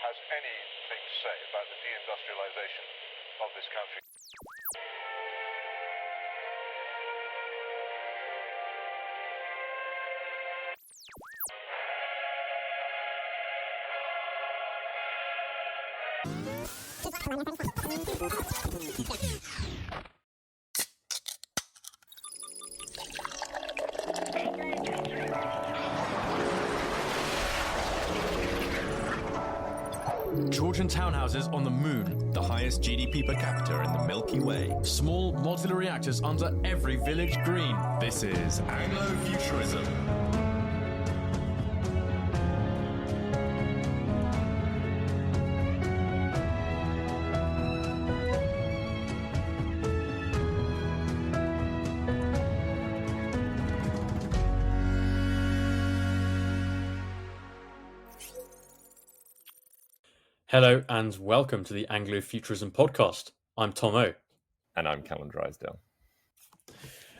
has anything to say about the deindustrialization of this country. Georgian townhouses on the moon, the highest GDP per capita in the Milky Way. Small modular reactors under every village green. This is Anglo-futurism. Hello and welcome to the Anglo-Futurism podcast. I'm Tom O. And I'm Callum Drysdale.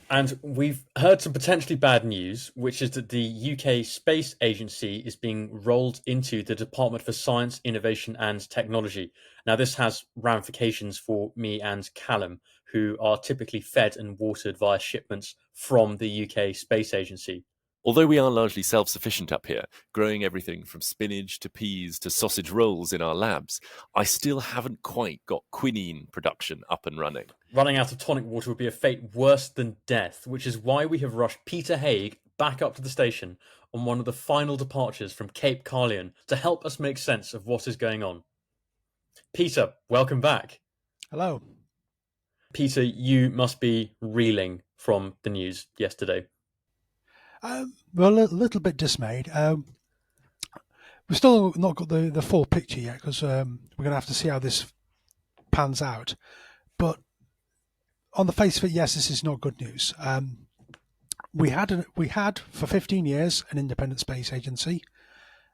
And we've heard some potentially bad news, which is that the UK Space Agency is being rolled into the Department for Science, Innovation and Technology. Now, this has ramifications for me and Callum, who are typically fed and watered via shipments from the UK Space Agency. Although we are largely self-sufficient up here, growing everything from spinach to peas to sausage rolls in our labs, I still haven't quite got quinine production up and running. Running out of tonic water would be a fate worse than death, which is why we have rushed Peter Hague back up to the station on one of the final departures from Cape Carlion to help us make sense of what is going on. Peter, welcome back. Hello. Peter, you must be reeling from the news yesterday. Well, a little bit dismayed. We've still not got the full picture yet because we're going to have to see how this pans out. But on the face of it, yes, this is not good news. We had for 15 years an independent space agency.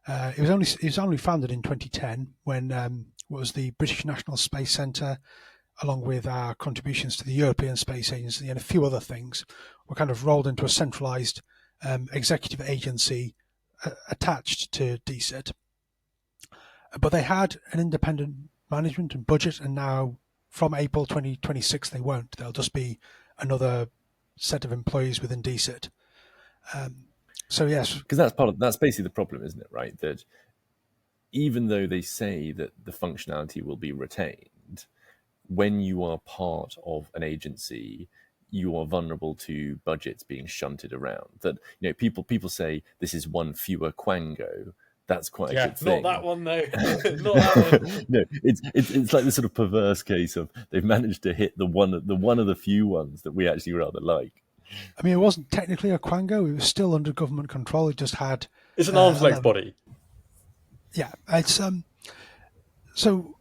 It was only founded in 2010 when was the British National Space Centre, along with our contributions to the European Space Agency and a few other things, were kind of rolled into a centralised executive agency attached to DSIT. But they had an independent management and budget, and now from April 2026 they won't. They'll just be another set of employees within DSIT. So yes, because that's basically the problem, isn't it? Right, that even though they say that the functionality will be retained, when you are part of an agency, you are vulnerable to budgets being shunted around. That, you know, people say this is one fewer Quango. That's quite a good thing. Not that one though. Not that one. No, it's like this sort of perverse case of they've managed to hit the one of the few ones that we actually rather like. I mean, it wasn't technically a Quango. It was still under government control. It just had. It's an arm's length body. Yeah, it's So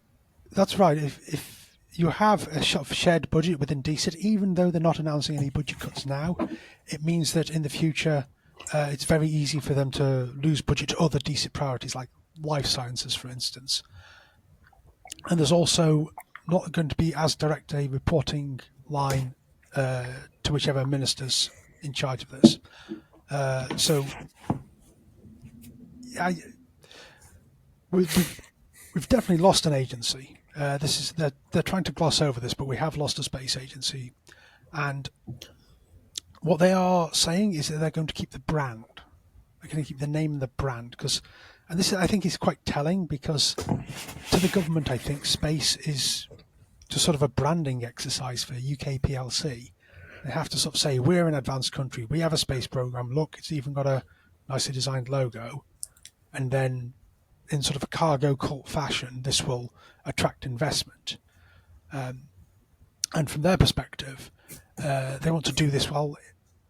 that's right. If you have a sort of shared budget within DSIT, even though they're not announcing any budget cuts now, it means that in the future it's very easy for them to lose budget to other DSIT priorities like life sciences, for instance. And there's also not going to be as direct a reporting line to whichever minister's in charge of this. We've definitely lost an agency. They're trying to gloss over this, but we have lost a space agency, and what they are saying is that they're going to keep the brand. They're going to keep the name and the brand and this I think is quite telling, because to the government, I think space is just sort of a branding exercise for UK PLC. They have to sort of say, we're an advanced country, we have a space program. Look, it's even got a nicely designed logo, and then in sort of a cargo cult fashion, this will attract investment. And from their perspective, they want to do this while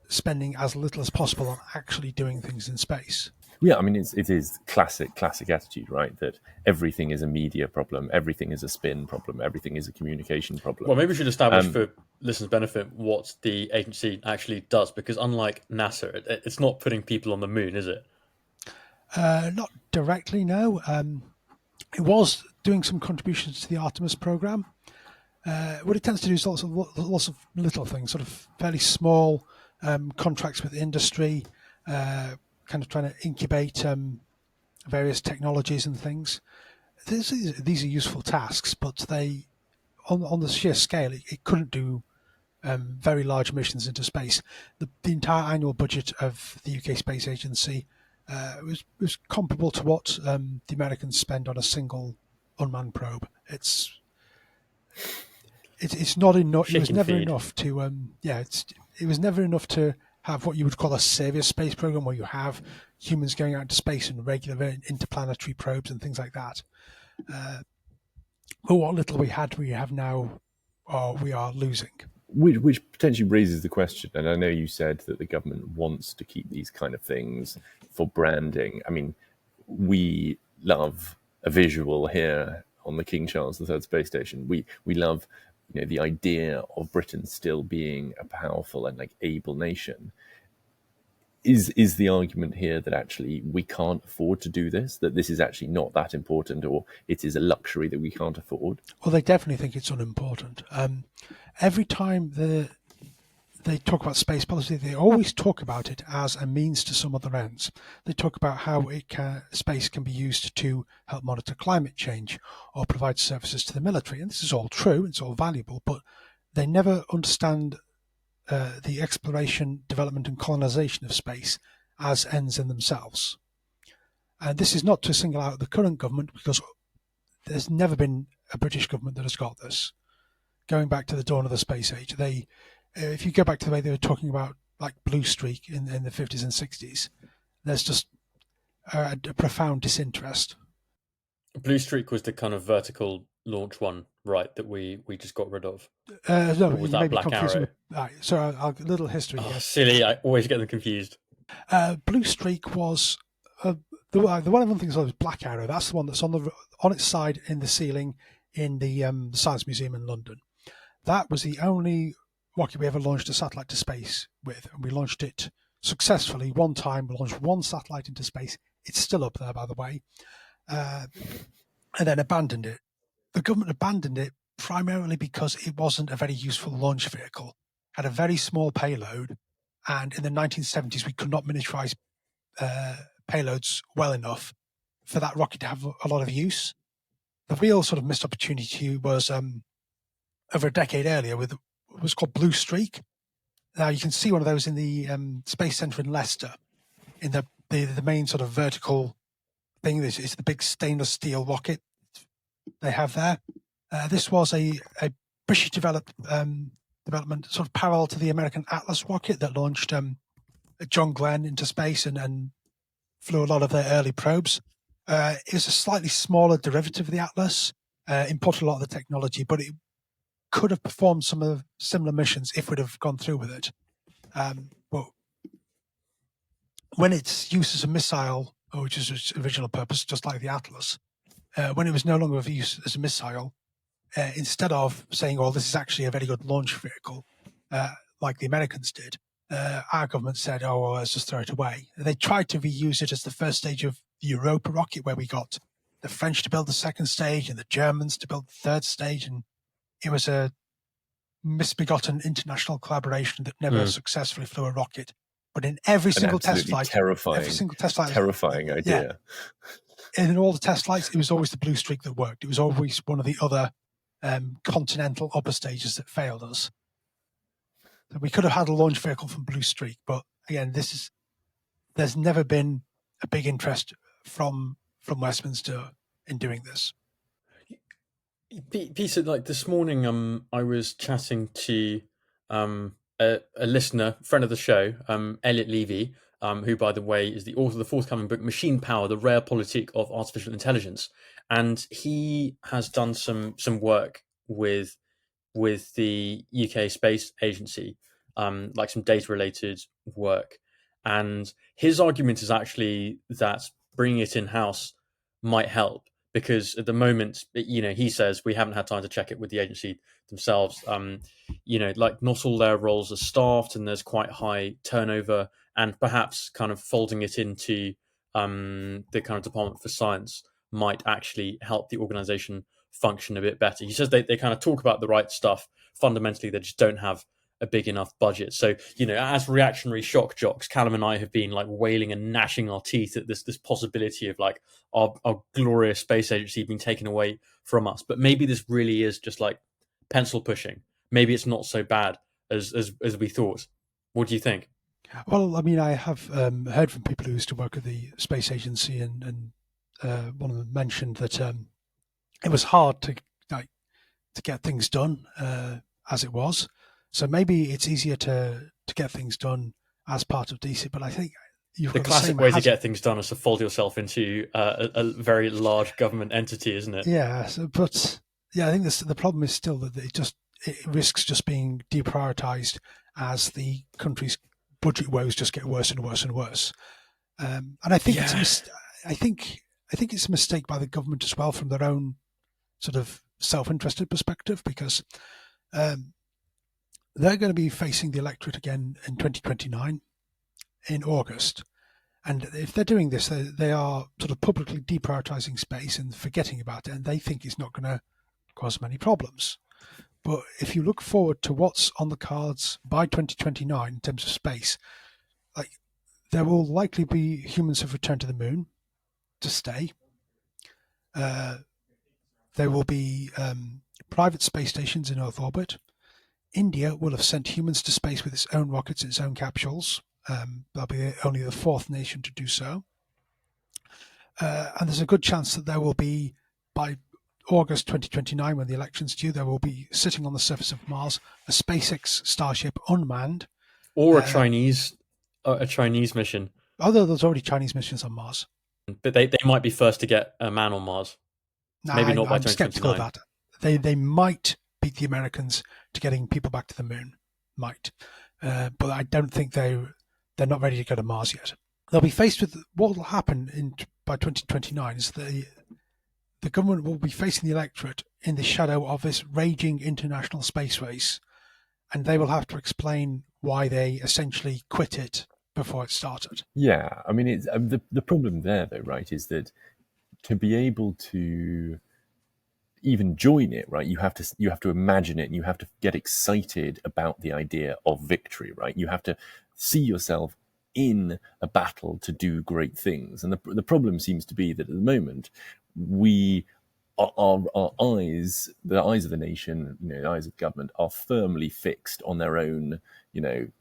spending as little as possible on actually doing things in space. Yeah, I mean, it is classic attitude, right? That everything is a media problem, everything is a spin problem, everything is a communication problem. Well, maybe we should establish for listeners' benefit what the agency actually does, because unlike NASA, it's not putting people on the moon, is it? Not directly, no. It was doing some contributions to the Artemis program. What it tends to do is lots of little things, sort of fairly small contracts with industry, kind of trying to incubate various technologies and things. these are useful tasks, but they, on the sheer scale, it couldn't do very large missions into space. The entire annual budget of the UK Space Agency was comparable to what the Americans spend on a single unmanned probe. It's not enough. It was never enough to it was never enough to have what you would call a savior space program, where you have humans going out into space and regular interplanetary probes and things like that. But what little we have now, we are losing. Which potentially raises the question, and I know you said that the government wants to keep these kind of things for branding. I mean, we love a visual here on the King Charles III space station. We love, the idea of Britain still being a powerful and able nation. Is the argument here that actually we can't afford to do this, that this is actually not that important, or it is a luxury that we can't afford? Well, they definitely think it's unimportant. Every time they talk about space policy, they always talk about it as a means to some other ends. They talk about how space can be used to help monitor climate change or provide services to the military. And this is all true, it's all valuable, but they never understand the exploration, development and colonization of space as ends in themselves. And this is not to single out the current government, because there's never been a British government that has got this. Going back to the dawn of the space age, if you go back to the way they were talking about Blue Streak in the 50s and 60s, there's just a profound disinterest. Blue Streak was the kind of vertical launch one, right, that we just got rid of? No, or was that Black Arrow? So a little history here. Silly, I always get them confused. Blue Streak was the one thing was Black Arrow. That's the one that's on its side in the ceiling in the Science Museum in London. That was the only rocket we ever launched a satellite to space with, and we launched it successfully one time. We launched one satellite into space. It's still up there, by the way, and then abandoned it. The government abandoned it primarily because it wasn't a very useful launch vehicle. Had a very small payload, and in the 1970s we could not miniaturize payloads well enough for that rocket to have a lot of use. The real sort of missed opportunity was over a decade earlier with what was called Blue Streak. Now you can see one of those in the Space Centre in Leicester, in the main sort of vertical thing. This is the big stainless steel rocket they have there. This was a British development sort of parallel to the American Atlas rocket that launched John Glenn into space and flew a lot of their early probes. It was a slightly smaller derivative of the Atlas, imported a lot of the technology, but it could have performed some of similar missions if we'd have gone through with it. But when it's used as a missile, which is its original purpose, just like the Atlas, when it was no longer of use as a missile, instead of saying, "Oh, this is actually a very good launch vehicle," like the Americans did, our government said, "Oh, well, let's just throw it away." They tried to reuse it as the first stage of the Europa rocket, where we got the French to build the second stage and the Germans to build the third stage, and it was a misbegotten international collaboration that never successfully flew a rocket. But in every single test flight, terrifying idea. And in all the test flights, it was always the Blue Streak that worked. It was always one of the other continental upper stages that failed us. So we could have had a launch vehicle from Blue Streak, but again, there's never been a big interest from Westminster in doing this. Peter, this morning, I was chatting to a listener, friend of the show, Elliot Levy, who, by the way, is the author of the forthcoming book, Machine Power, The Rare Politic of Artificial Intelligence. And he has done some work with the UK Space Agency, some data-related work. And his argument is actually that bringing it in-house might help, because at the moment, he says we haven't had time to check it with the agency themselves. Not all their roles are staffed, and there's quite high turnover, and perhaps kind of folding it into the kind of Department for Science might actually help the organization function a bit better. He says they kind of talk about the right stuff. Fundamentally, they just don't have a big enough budget. So, as reactionary shock jocks, Callum and I have been like wailing and gnashing our teeth at this possibility of like our glorious space agency being taken away from us. But maybe this really is just like pencil pushing. Maybe it's not so bad as we thought. What do you think? Well, I mean, I have heard from people who used to work at the space agency, and one of them mentioned that it was hard to get things done as it was. So maybe it's easier to get things done as part of DSIT. But I think the classic way to get things done is to fold yourself into a very large government entity, isn't it? Yeah, but I think the problem is still that it risks just being deprioritized as the country's budget woes just get worse and worse and worse. And I think I think it's a mistake by the government as well, from their own sort of self-interested perspective, because they're going to be facing the electorate again in 2029 in August. And if they're doing this, they are sort of publicly deprioritizing space and forgetting about it, and they think it's not going to cause many problems. But if you look forward to what's on the cards by 2029 in terms of space, like there will likely be humans who've returned to the moon to stay. There will be private space stations in Earth orbit. India will have sent humans to space with its own rockets, its own capsules. They'll be only the fourth nation to do so. And there's a good chance that there will be, by August 2029, when the election's due, there will be sitting on the surface of Mars a SpaceX Starship unmanned, or a Chinese mission. Although there's already Chinese missions on Mars, but they might be first to get a man on Mars. Maybe not by 2029. I'm skeptical of that. They might beat the Americans to getting people back to the moon, but I don't think they're not ready to go to Mars yet. They'll be faced with what will happen by 2029 is the government will be facing the electorate in the shadow of this raging international space race, and they will have to explain why they essentially quit it before it started. Yeah, I mean, it's the problem there, though, right, is that to be able to even join it, right, you have to imagine it, and you have to get excited about the idea of victory, right? You have to see yourself in a battle to do great things, and the problem seems to be that at the moment our eyes, the eyes of the nation, the eyes of government, are firmly fixed on their own,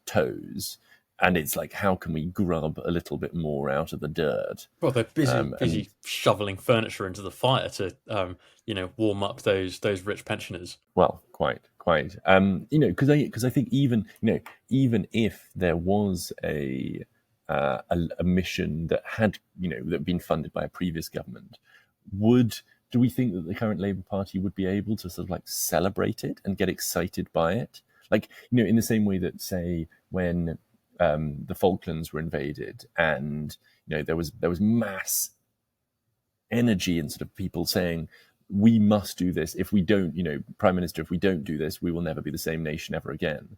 toes. And it's like, how can we grub a little bit more out of the dirt? Well, they're busy shoveling furniture into the fire to, warm up those rich pensioners. Well, quite. Because I think even if there was a mission that had that been funded by a previous government, do we think that the current Labour Party would be able to sort of like celebrate it and get excited by it? Like, in the same way that, say, when the Falklands were invaded, and there was mass energy and sort of people saying, we must do this. If we don't, Prime Minister, if we don't do this, we will never be the same nation ever again.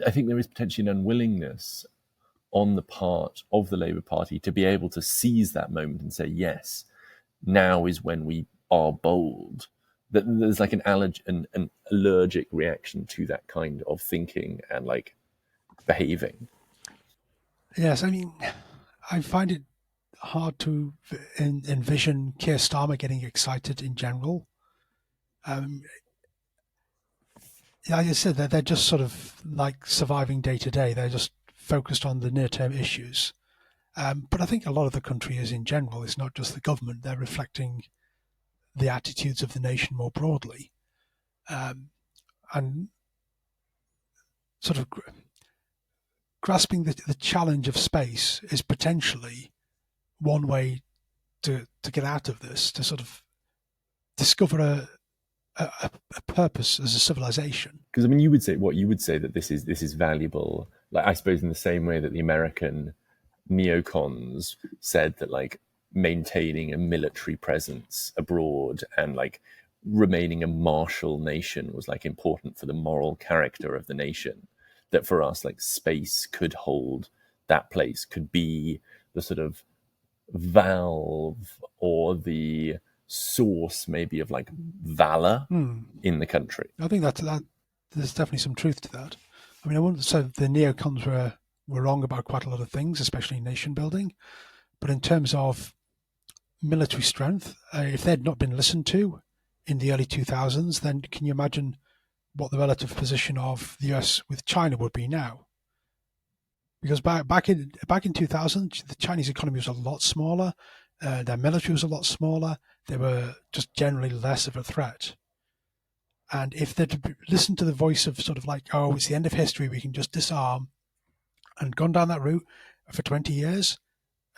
I think there is potentially an unwillingness on the part of the Labour Party to be able to seize that moment and say, yes, now is when we are bold. That there's like an allergic reaction to that kind of thinking and like behaving. Yes, I mean, I find it hard to envision Keir Starmer getting excited in general. Like I said, they're just sort of like surviving day to day. They're just focused on the near-term issues. But I think a lot of the country is in general. It's not just the government. They're reflecting the attitudes of the nation more broadly. And sort of grasping the challenge of space is potentially one way to get out of this, to sort of discover a purpose as a civilization. Because I mean, you would say that this is valuable. Like, I suppose in the same way that the American neocons said that like maintaining a military presence abroad and like remaining a martial nation was like important for the moral character of the nation. That for us, like, space could hold that place, could be the sort of valve or the source maybe of like valor in the country. I think that's there's definitely some truth to that. I mean, I wouldn't say the neocons were wrong about quite a lot of things, especially nation building. But in terms of military strength, if they'd not been listened to in the early 2000s, then can you imagine what the relative position of the US with China would be now? Because back in 2000, the Chinese economy was a lot smaller, their military was a lot smaller, they were just generally less of a threat. And if they'd listened to the voice of sort of like, oh, it's the end of history, we can just disarm, and gone down that route for 20 years,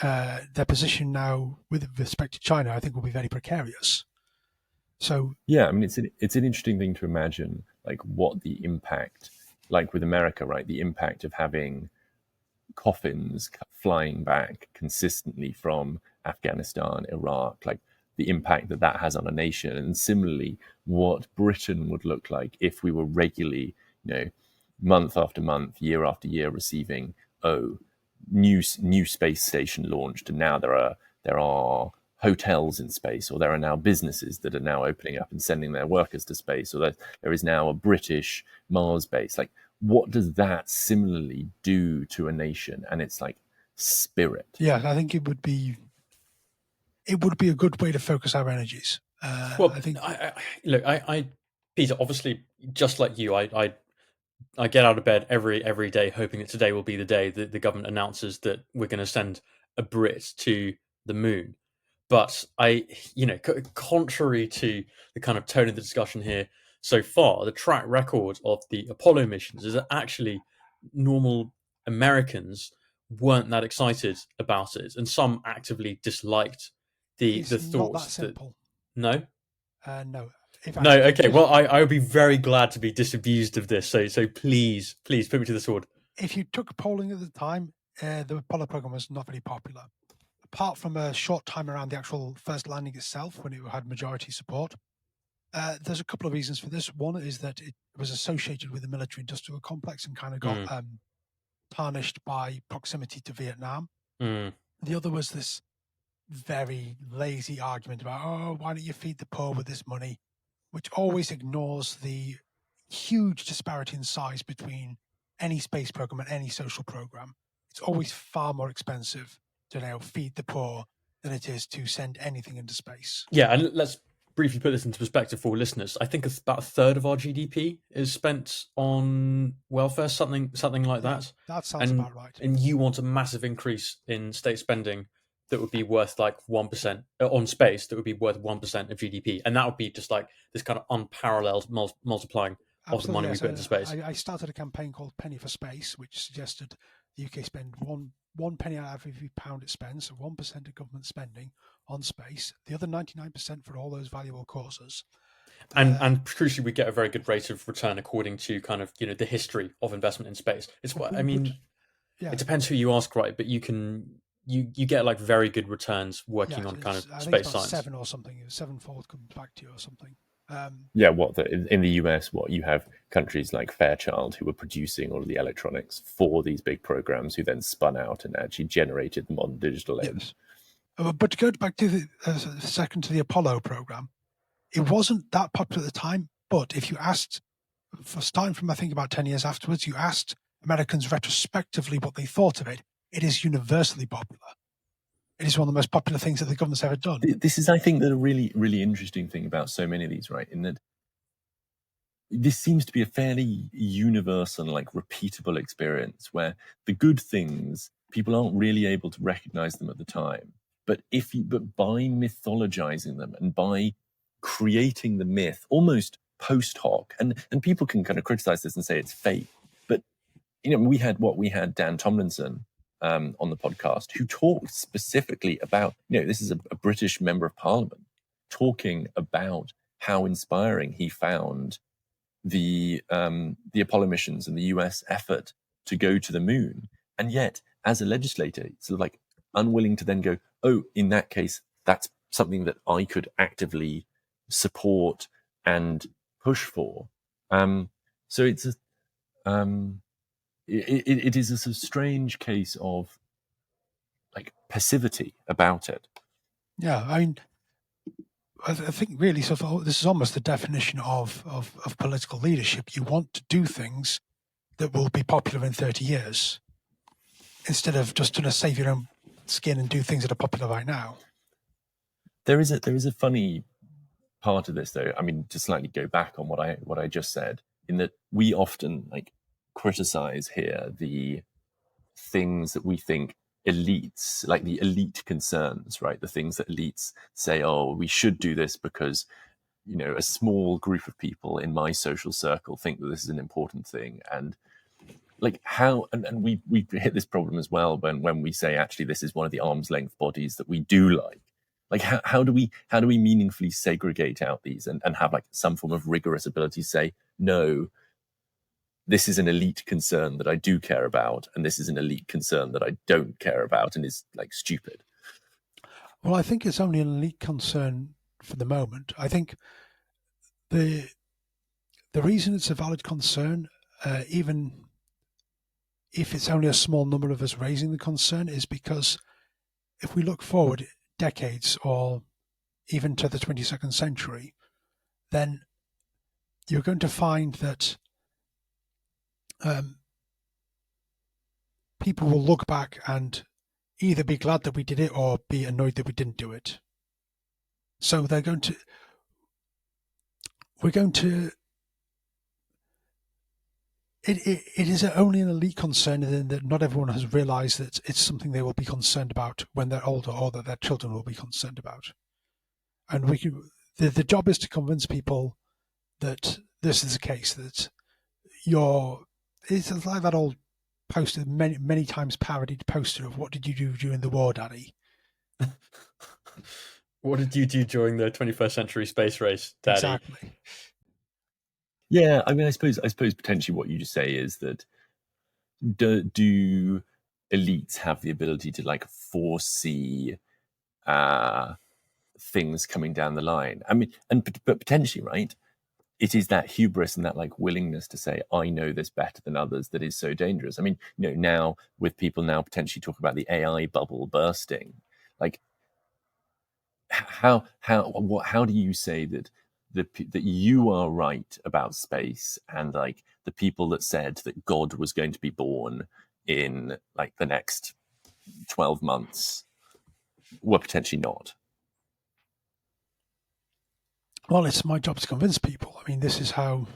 their position now with respect to China, I think, will be very precarious. So yeah, I mean, it's an interesting thing to imagine, like what the impact, like with America, right? The impact of having coffins flying back consistently from Afghanistan, Iraq, like the impact that has on a nation, and similarly, what Britain would look like if we were regularly, month after month, year after year, receiving new space station launched, and now there are hotels in space, or there are now businesses that are now opening up and sending their workers to space, or there is now a British Mars base. Like, what does that similarly do to a nation and its like spirit? Yeah, I think it would be a good way to focus our energies. Well, I think. Look, Peter, obviously, just like you, I get out of bed every day hoping that today will be the day that the government announces that we're going to send a Brit to the moon. But contrary to the kind of tone of the discussion here so far, the track record of the Apollo missions is that actually normal Americans weren't that excited about it, and some actively disliked the thoughts. Not that simple. No. No. No. Okay. Well, I would be very glad to be disabused of this. So please put me to the sword. If you took polling at the time, the Apollo program was not very popular. Apart from a short time around the actual first landing itself, when it had majority support, there's a couple of reasons for this. One is that it was associated with the military-industrial complex and kind of got tarnished by proximity to Vietnam. The other was this very lazy argument about, oh, why don't you feed the poor with this money, which always ignores the huge disparity in size between any space program and any social program. It's always far more expensive to now feed the poor than it is to send anything into space. Yeah, and let's briefly put this into perspective for listeners. I think about a third of our GDP is spent on welfare, something like that. That sounds about right. And you want a massive increase in state spending that would be worth like 1% on space, that would be worth 1% of GDP, and that would be just like this kind of unparalleled multiplying of the money we put into space. I started a campaign called Penny for Space, which suggested the UK spend one penny out of every pound it spends, so 1% of government spending on space, the other 99% for all those valuable causes. And crucially, we get a very good rate of return according to kind of the history of investment in space. It depends who you ask, right? But you get like very good returns working on kind of space science. 7 or something, 7-fold comes back to you or something. In the US, you have countries like Fairchild who were producing all of the electronics for these big programs, who then spun out and actually generated them on digital age. Yes. But to go back to the Apollo program, it wasn't that popular at the time. But if you asked, starting from I think about 10 years afterwards, you asked Americans retrospectively what they thought of it, it is universally popular. It is one of the most popular things that the government's ever done. This is, I think, the really, really interesting thing about so many of these, right? In that this seems to be a fairly universal, like repeatable experience where the good things, people aren't really able to recognize them at the time. But by mythologizing them and by creating the myth almost post hoc, and people can kind of criticize this and say it's fake. But we had Dan Tomlinson on the podcast, who talked specifically about, this is a British member of Parliament talking about how inspiring he found the Apollo missions and the US effort to go to the moon. And yet, as a legislator, sort of like unwilling to then go, oh, in that case, that's something that I could actively support and push for. So it's it is a sort of strange case of like passivity about it. Yeah, I mean, I think really, this is almost the definition of political leadership. You want to do things that will be popular in 30 years, instead of just trying to save your own skin and do things that are popular right now. There is a funny part of this, though. I mean, to slightly go back on what I just said, in that we often criticize here the things that we think elites, like the elite concerns, right? The things that elites say, oh, we should do this because, a small group of people in my social circle think that this is an important thing. And and we hit this problem as well when we say, actually, this is one of the arm's length bodies that we do like. How do we meaningfully segregate out these and have some form of rigorous ability to say, no, this is an elite concern that I do care about, and this is an elite concern that I don't care about and is stupid? Well, I think it's only an elite concern for the moment. I think the reason it's a valid concern, even if it's only a small number of us raising the concern, is because if we look forward decades or even to the 22nd century, then you're going to find that people will look back and either be glad that we did it or be annoyed that we didn't do it. So we're going to it is only an elite concern in that not everyone has realized that it's something they will be concerned about when they're older, or that their children will be concerned about. And the job is to convince people that this is the case, that it's like that old poster, many times parodied poster of "What did you do during the war, Daddy?" What did you do during the 21st century space race, Daddy? Exactly. Yeah, I mean, I suppose potentially what you just say is that do elites have the ability to foresee things coming down the line? I mean, but potentially, right? It is that hubris and that willingness to say, I know this better than others, that is so dangerous. I mean, now with people now potentially talking about the AI bubble bursting, how do you say that that you are right about space, and the people that said that God was going to be born in the next 12 months were potentially not? Well, it's my job to convince people. I mean, this is how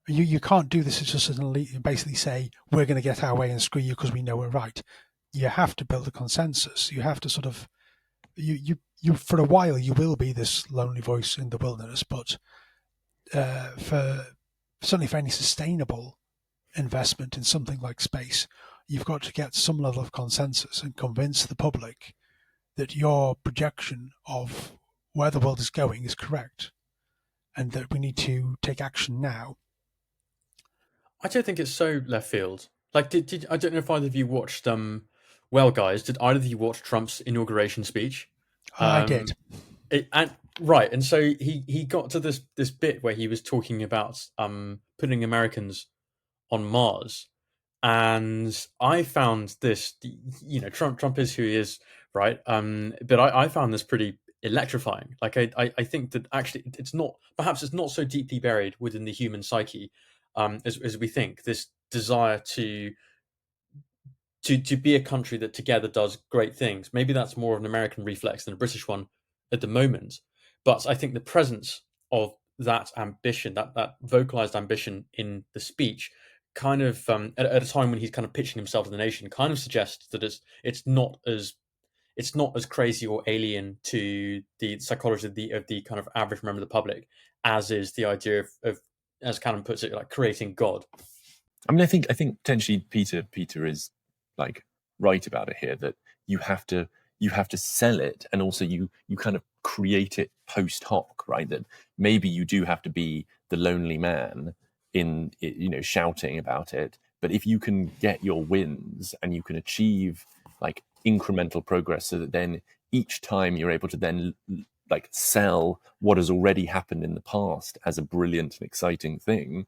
you can't do this. It's just an elite, basically say we're going to get our way and screw you because we know we're right. You have to build a consensus. You have to sort of you for a while you will be this lonely voice in the wilderness, but certainly for any sustainable investment in something like space, you've got to get some level of consensus and convince the public that your projection of where the world is going is correct, and that we need to take action now. I don't think it's so left field. Did I don't know if either of you watched well, guys, did either of you watch Trump's inauguration speech? I did. Right, and so he got to this bit where he was talking about putting Americans on Mars, and I found this, Trump is who he is, right? But I found this pretty electrifying. I think that actually it's not so deeply buried within the human psyche as we think. This desire to be a country that together does great things. Maybe that's more of an American reflex than a British one at the moment. But I think the presence of that ambition, that vocalized ambition in the speech, kind of at a time when he's kind of pitching himself to the nation, kind of suggests that it's not as crazy or alien to the psychology of the kind of average member of the public as is the idea of as Cannon puts it, creating God. I mean, I think potentially Peter is right about it here, that you have to sell it, and also you kind of create it post hoc, right? That maybe you do have to be the lonely man in shouting about it, but if you can get your wins and you can achieve incremental progress, so that then each time you're able to then sell what has already happened in the past as a brilliant and exciting thing,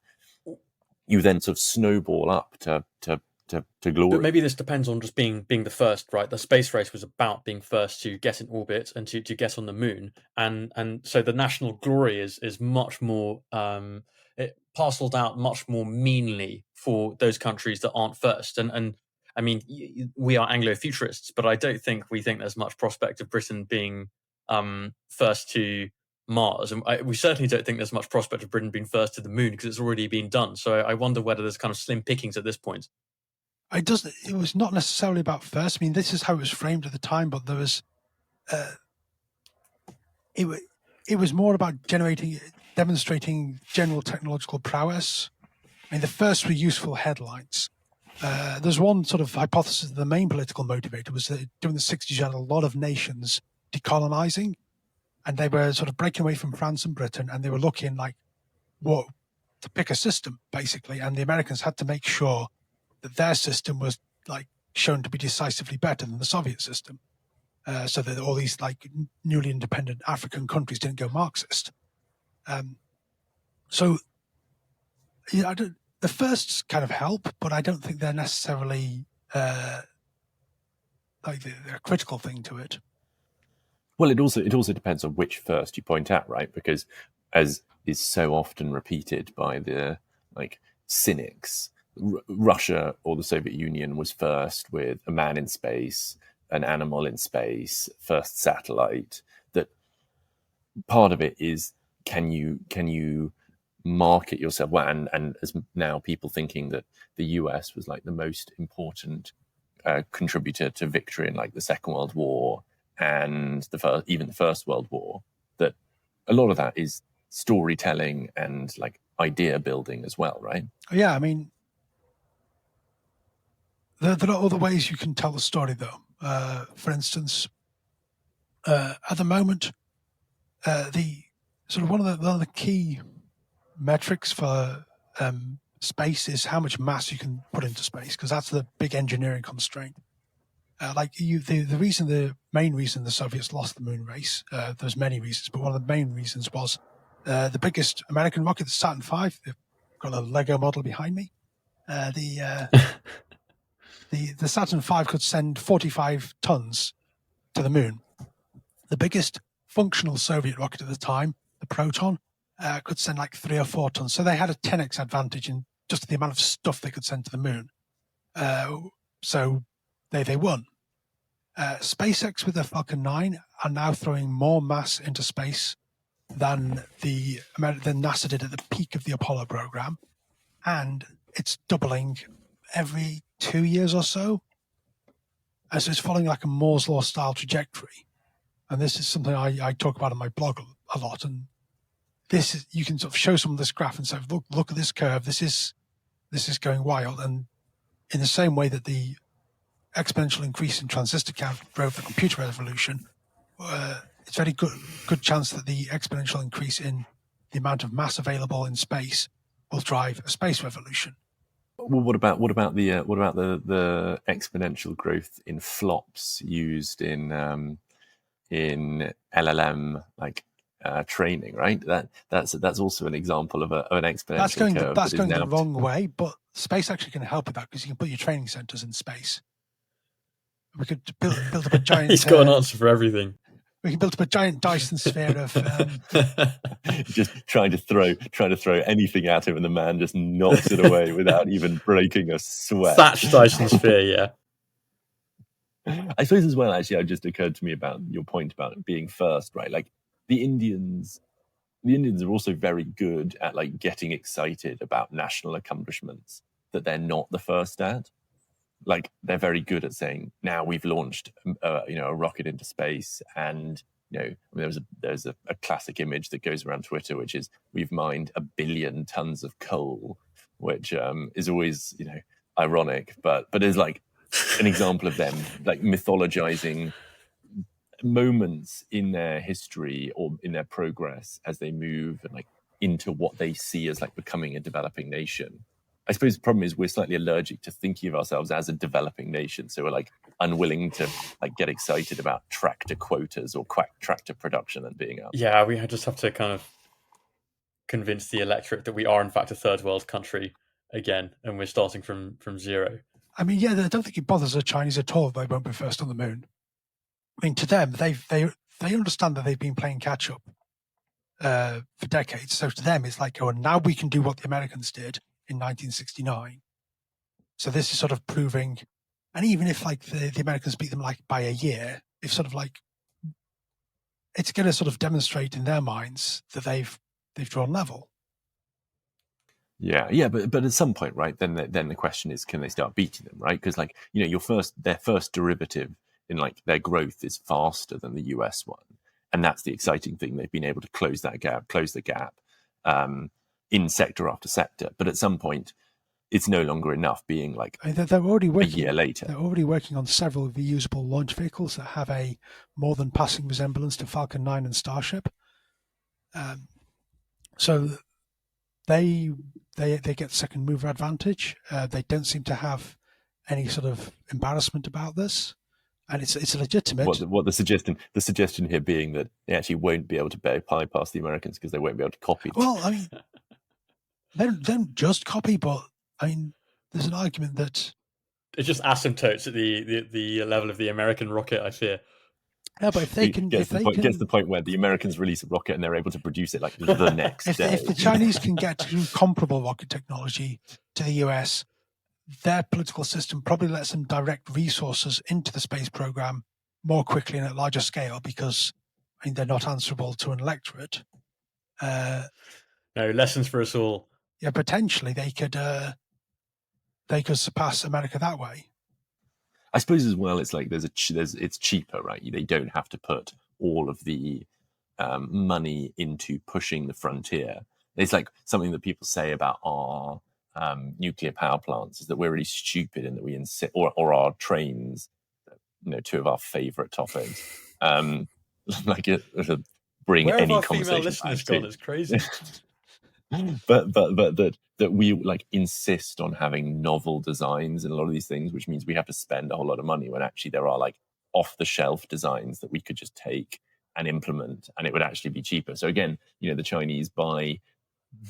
you then sort of snowball up to to glory. But maybe this depends on just being the first, right? The space race was about being first to get in orbit and to get on the moon, and so the national glory is much more it parceled out much more meanly for those countries that aren't first. And I mean, we are Anglo-futurists, but I don't think we think there's much prospect of Britain being first to Mars, and we certainly don't think there's much prospect of Britain being first to the moon because it's already been done. So I wonder whether there's kind of slim pickings at this point. It was not necessarily about first. I mean, this is how it was framed at the time, but there was, it was more about demonstrating general technological prowess. I mean, the first were useful headlines. There's one sort of hypothesis that the main political motivator was that during the 60s, you had a lot of nations decolonizing, and they were sort of breaking away from France and Britain, and they were looking like what to pick a system, basically. And the Americans had to make sure that their system was like shown to be decisively better than the Soviet system, so that all these like newly independent African countries didn't go Marxist. So yeah, the firsts kind of help, but I don't think they're necessarily like they're a critical thing to it. Well, it also depends on which first you point at, right? Because as is so often repeated by the like cynics, Russia or the Soviet Union was first with a man in space, an animal in space, first satellite. That part of it is can you market yourself well, and as now people thinking that the US was like the most important contributor to victory in like the Second World War and even the First World War, that a lot of that is storytelling and like idea building as well, right? Yeah, I mean, there are other ways you can tell the story, though. For instance, at the moment, the sort of one of the key metrics for space is how much mass you can put into space, because that's the big engineering constraint. The main reason the Soviets lost the moon race, there's many reasons, but one of the main reasons was the biggest American rocket, the Saturn V. They've got a Lego model behind me. The Saturn V could send 45 tons to the moon. The biggest functional Soviet rocket at the time, the Proton, could send like 3 or 4 tons. So they had a 10x advantage in just the amount of stuff they could send to the moon. So they won. SpaceX with their Falcon 9 are now throwing more mass into space than NASA did at the peak of the Apollo program. And it's doubling every 2 years or so. So it's following like a Moore's Law style trajectory. And this is something I talk about on my blog a lot. And you can sort of show someone this graph and say, look at this curve. This is going wild. And in the same way that the exponential increase in transistor count drove the computer revolution, it's very good chance that the exponential increase in the amount of mass available in space will drive a space revolution. Well, what about the exponential growth in flops used in LLM training, right? That's also an example of an exponential curve. That's going the wrong way, but space actually can help with that, because you can put your training centers in space. We could build up a giant. He's got an answer for everything. We can build up a giant Dyson sphere of. Just trying to throw anything at him, and the man just knocks it away without even breaking a sweat. Thatched Dyson sphere, yeah. I suppose as well, actually, it just occurred to me about your point about being first, right? Like the Indians are also very good at like getting excited about national accomplishments that they're not the first at. Like they're very good at saying, now we've launched a rocket into space, and there's a classic image that goes around Twitter, which is we've mined 1 billion tons of coal, which is always ironic, but is like an example of them like mythologizing moments in their history or in their progress as they move and like into what they see as like becoming a developing nation. I suppose the problem is we're slightly allergic to thinking of ourselves as a developing nation, so we're like unwilling to like get excited about tractor quotas or tractor production and being up. Yeah, we just have to kind of convince the electorate that we are in fact a third world country again, and we're starting from zero. I mean, yeah, I don't think it bothers the Chinese at all. They won't be first on the moon. I mean, to them, they understand that they've been playing catch up for decades. So to them, it's like, oh, now we can do what the Americans did in 1969. So this is sort of proving, and even if like the Americans beat them like by a year, if sort of like it's going to sort of demonstrate in their minds that they've drawn level. Yeah, but at some point, right? Then the question is, can they start beating them, right? Because like their first derivative in like their growth is faster than the US one, and that's the exciting thing. They've been able to close the gap in sector after sector. But at some point, it's no longer enough. Being like they're already working, a year later, they're already working on several reusable launch vehicles that have a more than passing resemblance to Falcon 9 and Starship. So they get second mover advantage. They don't seem to have any sort of embarrassment about this, and it's legitimate. What the suggestion here being that they actually won't be able to bypass the Americans because they won't be able to copy them. Well, I mean, they don't just copy, but I mean, there's an argument that it's just asymptotes at the level of the American rocket, I fear. Yeah, but if they can, gets to the point where the Americans release a rocket and they're able to produce it like the next day. If the Chinese can get to comparable rocket technology to the US, their political system probably lets them direct resources into the space program more quickly and at larger scale because I mean they're not answerable to an electorate. No, lessons for us all. Yeah, potentially they could surpass America that way. I suppose as well, it's like it's cheaper, right? They don't have to put all of the money into pushing the frontier. It's like something that people say about our nuclear power plants is that we're really stupid and that we insist, or our trains, two of our favorite topics. Like it bring Where any have our conversation. Female listeners gone? It's crazy. but that we like insist on having novel designs and a lot of these things, which means we have to spend a whole lot of money when actually there are like off the shelf designs that we could just take and implement and it would actually be cheaper. So again, the Chinese by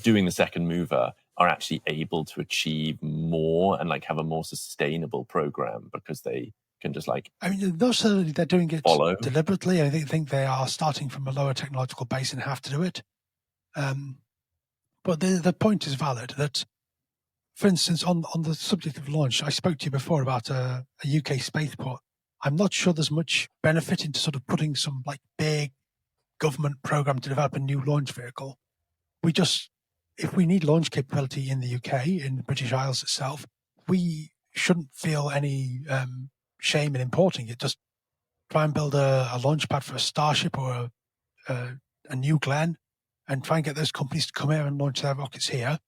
doing the second mover are actually able to achieve more and like have a more sustainable program because they can just like, I mean, they're doing it deliberately. I think they are starting from a lower technological base and have to do it. But the point is valid that, for instance, on the subject of launch, I spoke to you before about a UK spaceport. I'm not sure there's much benefit into sort of putting some like big government program to develop a new launch vehicle. If we need launch capability in the UK, in the British Isles itself, we shouldn't feel any shame in importing it. Just try and build a launch pad for a Starship or a New Glenn, and try and get those companies to come here and launch their rockets here,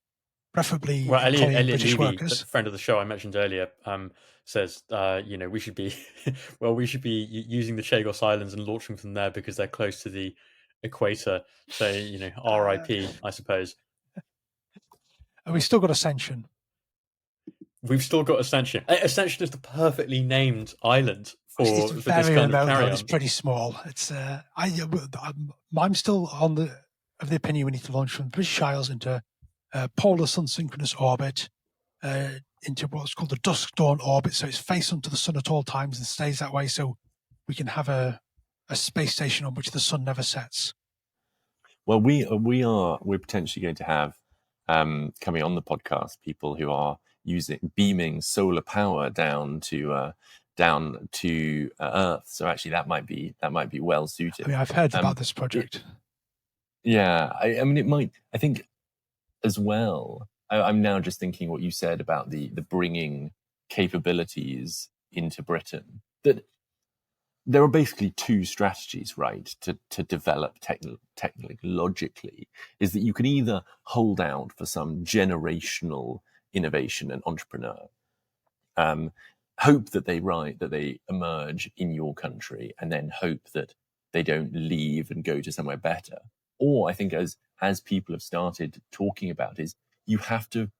preferably Elliot British Levy, workers. a friend of the show I mentioned earlier, says we should be using the Chagos Islands and launching from there because they're close to the equator. So RIP, I suppose. And we've still got Ascension. We've still got Ascension. Ascension is the perfectly named island for this kind of carry-on. It's pretty small. It's I'm still of the opinion we need to launch from the British Isles into polar sun synchronous orbit, into what's called the dusk dawn orbit. So it's face onto the sun at all times and stays that way. So we can have a space station on which the sun never sets. Well, we're potentially going to have coming on the podcast people who are beaming solar power down to Earth. So actually, that might be well suited. I mean, I've heard about this project. I mean, it might. I think as well. I'm now just thinking what you said about the bringing capabilities into Britain. That there are basically two strategies, right, to develop technologically. Is that you can either hold out for some generational innovation and entrepreneur, hope that they emerge in your country, and then hope that they don't leave and go to somewhere better. Or I think as people have started talking about is you have to,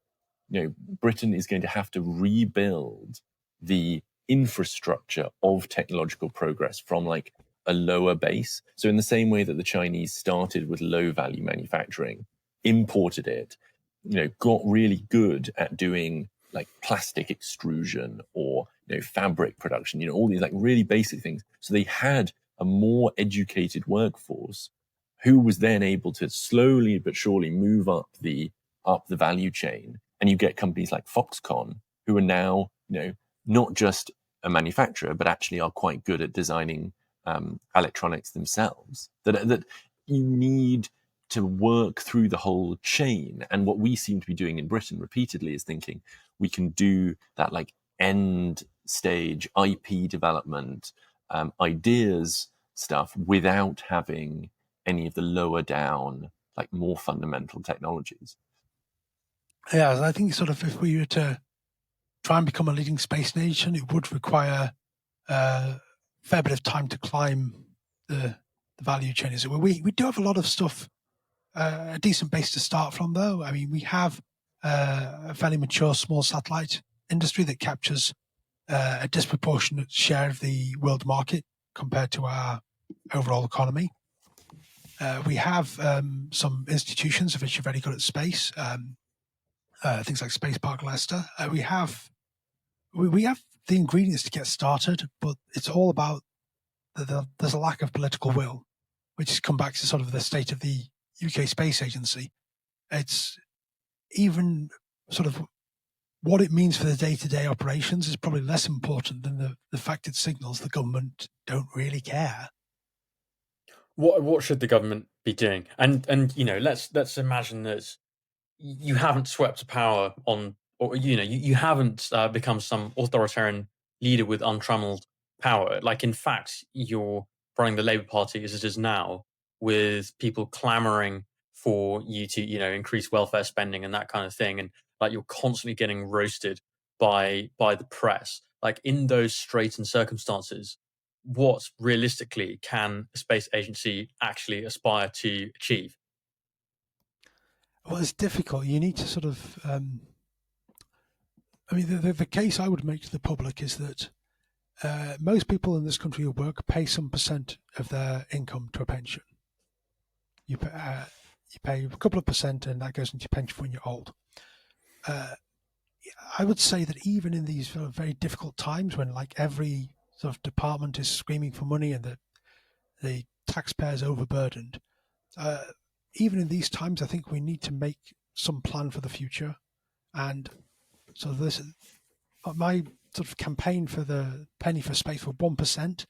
Britain is going to have to rebuild the infrastructure of technological progress from like a lower base. So in the same way that the Chinese started with low value manufacturing, imported it, got really good at doing like plastic extrusion or fabric production, all these like really basic things. So they had a more educated workforce who was then able to slowly but surely move up the value chain. And you get companies like Foxconn who are now not just a manufacturer but actually are quite good at designing electronics themselves. That you need to work through the whole chain. And what we seem to be doing in Britain repeatedly is thinking we can do that like end stage IP development, ideas stuff without having any of the lower down, like more fundamental technologies. Yeah, I think sort of if we were to try and become a leading space nation, it would require a fair bit of time to climb the value chain. As it were. We do have a lot of stuff, a decent base to start from, though. I mean, we have a fairly mature small satellite industry that captures a disproportionate share of the world market compared to our overall economy. We have some institutions which are very good at space, things like Space Park Leicester. We have the ingredients to get started, but it's all about there's a lack of political will, which has come back to sort of the state of the UK Space Agency. It's even sort of what it means for the day-to-day operations is probably less important than the fact it signals the government don't really care. What should the government be doing? And let's imagine that you haven't swept to power on, or you haven't become some authoritarian leader with untrammeled power. Like, in fact, you're running the Labour Party as it is now, with people clamoring for you to increase welfare spending and that kind of thing, and like you're constantly getting roasted by the press. Like, in those straitened circumstances, what realistically can a space agency actually aspire to achieve? Well, it's difficult. You need to sort of I mean, the case I would make to the public is that most people in this country who work pay some percent of their income to a pension. You pay a couple of percent, and that goes into your pension when you're old. I would say that even in these very difficult times, when like every sort of department is screaming for money and the taxpayers overburdened, even in these times, I think we need to make some plan for the future. And so this, my sort of campaign for the penny for space for 1%,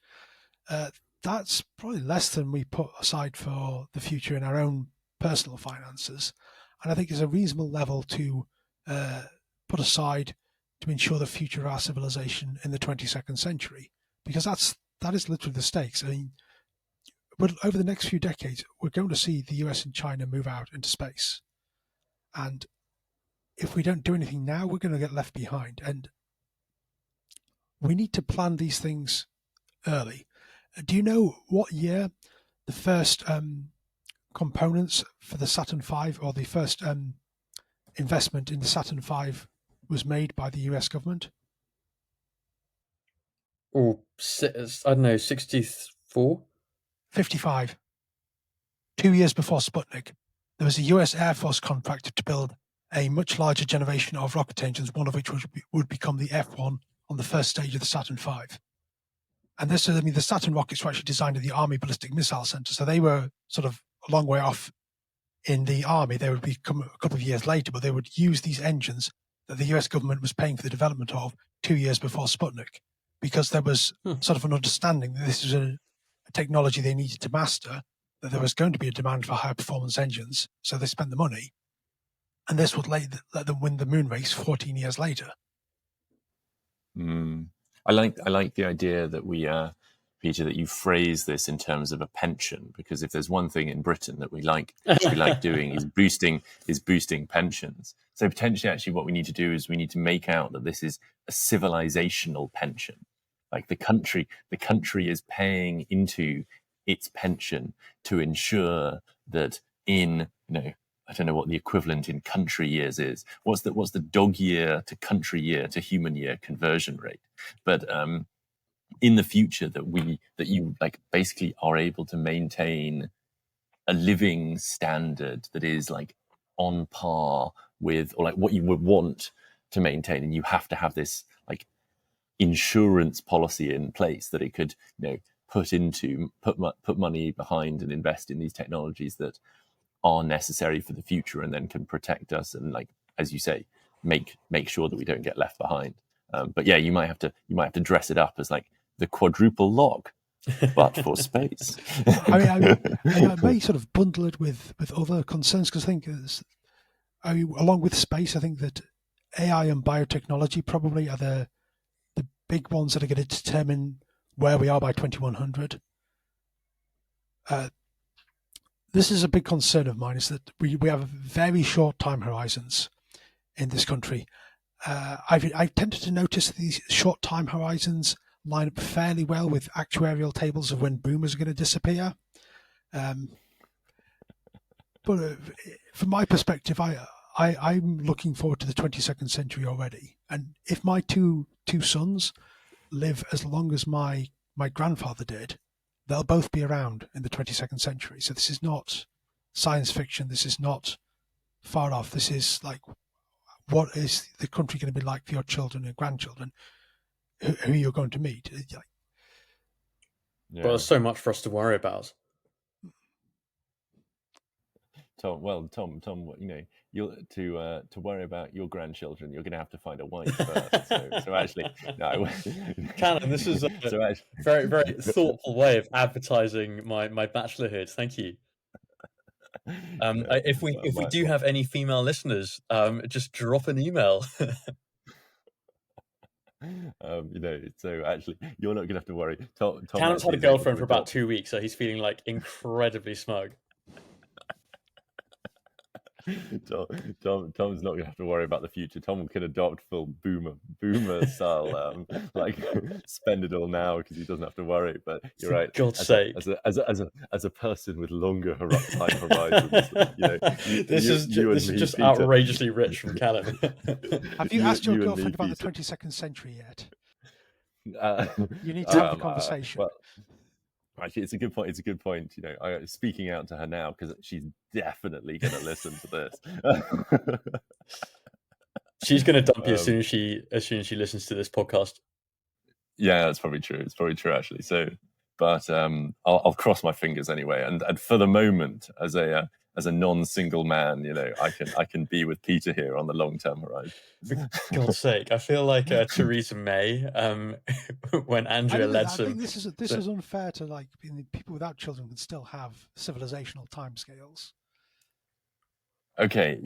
that's probably less than we put aside for the future in our own personal finances. And I think it's a reasonable level to put aside to ensure the future of our civilization in the 22nd century, because that is literally the stakes. I mean, but over the next few decades, we're going to see the US and China move out into space. And if we don't do anything now, we're going to get left behind. And we need to plan these things early. Do you know what year the first components for the Saturn V, or the first investment in the Saturn V, was made by the US government? Or I don't know, 64? 55. 2 years before Sputnik, there was a US Air Force contract to build a much larger generation of rocket engines, one of which would become the F1 on the first stage of the Saturn V. And this, I mean, the Saturn rockets were actually designed at the Army Ballistic Missile Center, so they were sort of a long way off in the Army. They would become a couple of years later, but they would use these engines that the US government was paying for the development of 2 years before Sputnik, because there was sort of an understanding that this was a technology they needed to master, that there was going to be a demand for high performance engines, so they spent the money, and this would let them win the moon race 14 years later. I like the idea that Peter, that you phrase this in terms of a pension, because if there's one thing in Britain that we like doing is boosting pensions. So potentially, actually, what we need to do is we need to make out that this is a civilizational pension. Like the country is paying into its pension to ensure that in, I don't know what the equivalent in country years is. What's the dog year to country year to human year conversion rate? But in the future, that you like basically are able to maintain a living standard that is like on par with, or like what you would want to maintain, and you have to have this like insurance policy in place that it could, put money behind and invest in these technologies that are necessary for the future and then can protect us and, like as you say, make sure that we don't get left behind. But yeah, you might have to dress it up as like the quadruple lock, but for space. I may sort of bundle it with other concerns, because I think along with space, I think that AI and biotechnology probably are the big ones that are going to determine where we are by 2100. This is a big concern of mine, is that we have very short time horizons in this country. I've tended to notice these short time horizons line up fairly well with actuarial tables of when boomers are going to disappear. But from my perspective, I'm looking forward to the 22nd century already. And if my two sons live as long as my grandfather did, they'll both be around in the 22nd century. So this is not science fiction. This is not far off. This is like, what is the country going to be like for your children and grandchildren who you're going to meet? Yeah. Well, there's so much for us to worry about. Tom, you'll to worry about your grandchildren, you're going to have to find a wife first. So actually, no. Canon, this is a very, very thoughtful way of advertising my bachelorhood. Thank you. If we do have any female listeners, just drop an email. So actually, you're not going to have to worry. Tom Canon's had a girlfriend for about 2 weeks, so he's feeling like incredibly smug. Tom's not going to have to worry about the future. Tom can adopt full boomer style, like spend it all now because he doesn't have to worry. But you're right. For God's sake, as a person with longer time horizons, this is just Peter, outrageously rich from Callum. Have you asked your girlfriend about the 22nd century yet? You need to have the conversation. Actually, it's a good point. Speaking out to her now, because she's definitely going to listen to this. She's going to dump you as soon as she listens to this podcast. Yeah, that's probably true. It's probably true, actually. So, but I'll cross my fingers anyway. And for the moment, as a non-single man, I can be with Peter here on the long-term horizon. For God's sake, I feel like Theresa May when Andrea led some. I think this is unfair to, like, people without children can still have civilizational timescales. Okay,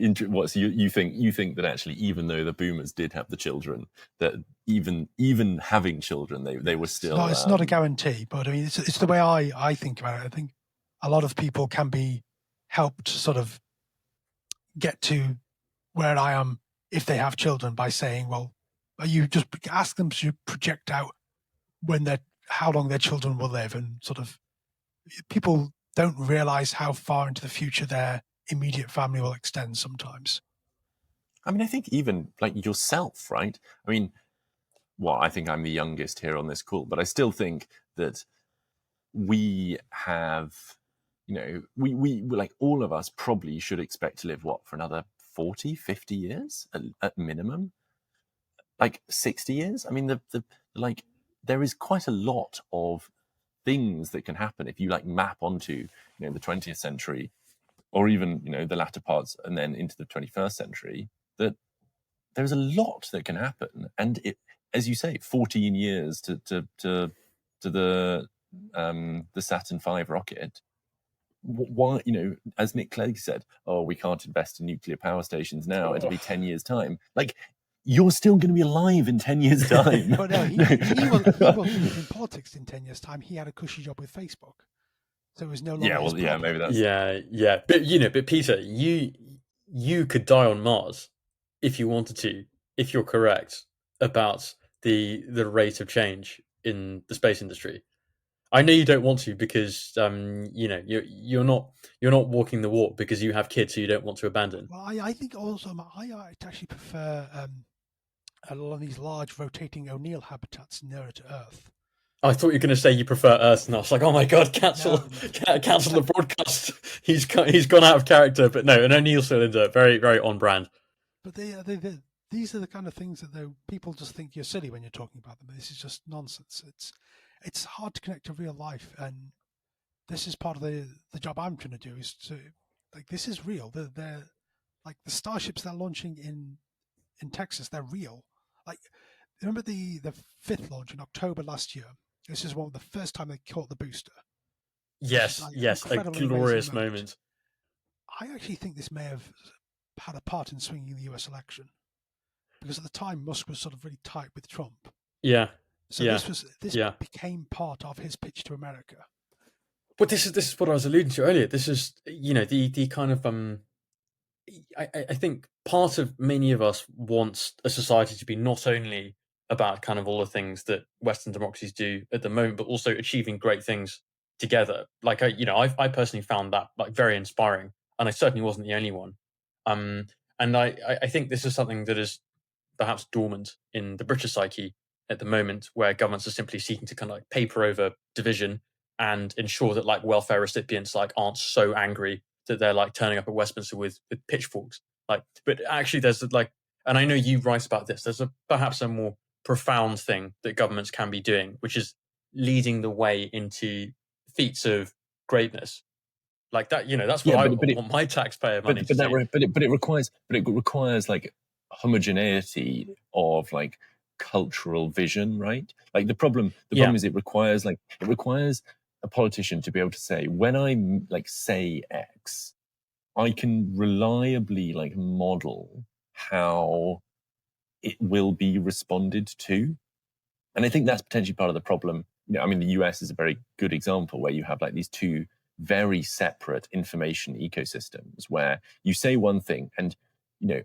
so you think that actually, even though the boomers did have the children, that even having children, they were still. No, it's not a guarantee, but I mean, it's the way I think about it. I think a lot of people can be helped sort of get to where I am if they have children by saying, well, you just ask them to project out how long their children will live, and sort of people don't realize how far into the future their immediate family will extend sometimes. I mean, I think even like yourself, right? I mean, I think I'm the youngest here on this call, but I still think that we have, we like all of us probably should expect to live for another 40, 50 years at minimum, like 60 years. I mean, there is quite a lot of things that can happen if you map onto, the 20th century, or even, the latter parts and then into the 21st century, that there's a lot that can happen. And it, as you say, 14 years to the Saturn V rocket. Why, as Nick Clegg said, we can't invest in nuclear power stations now. It'll be 10 years' time. Like, you're still going to be alive in 10 years' time. But no, he wasn't in politics in 10 years' time. He had a cushy job with Facebook. So it was no longer. Yeah, well, yeah, maybe that's. Yeah. But Peter, you could die on Mars if you wanted to, if you're correct about the rate of change in the space industry. I know you don't want to because you're not walking the walk because you have kids who you don't want to abandon. Well, I think also I actually prefer a lot of these large rotating O'Neill habitats nearer to Earth. I thought you were going to say you prefer Earth, and I was like, oh my god, cancel the broadcast. He's gone out of character, but no, an O'Neill cylinder, very very on brand. But the these are the kind of things that people just think you're silly when you're talking about them. This is just nonsense. It's hard to connect to real life, and this is part of the job I'm trying to do, is to, like, this is real. They're like the starships they're launching in Texas. They're real. Like, remember the 5th launch in October last year? This is one of the first time they caught the booster. Yes, Like yes, a incredibly glorious amazing moment. I actually think this may have had a part in swinging the US election, because at the time Musk was sort of really tight with Trump. Yeah. So yeah. this yeah. became part of his pitch to America. But this is what I was alluding to earlier. This is, the kind of I think part of many of us wants a society to be not only about kind of all the things that Western democracies do at the moment, but also achieving great things together. Like I personally found that like very inspiring, and I certainly wasn't the only one. And I think this is something that is perhaps dormant in the British psyche at the moment, where governments are simply seeking to kind of like paper over division and ensure that like welfare recipients like aren't so angry that they're like turning up at Westminster with pitchforks. Like, but actually, there's like, and I know you write about this. There's perhaps a more profound thing that governments can be doing, which is leading the way into feats of greatness. Like that, that's what I want my taxpayer money to do. But it requires like homogeneity of like cultural vision, right? Like the problem is it requires a politician to be able to say, when I like say X, I can reliably like model how it will be responded to. And I think that's potentially part of the problem. I mean, the US is a very good example where you have like these two very separate information ecosystems where you say one thing and,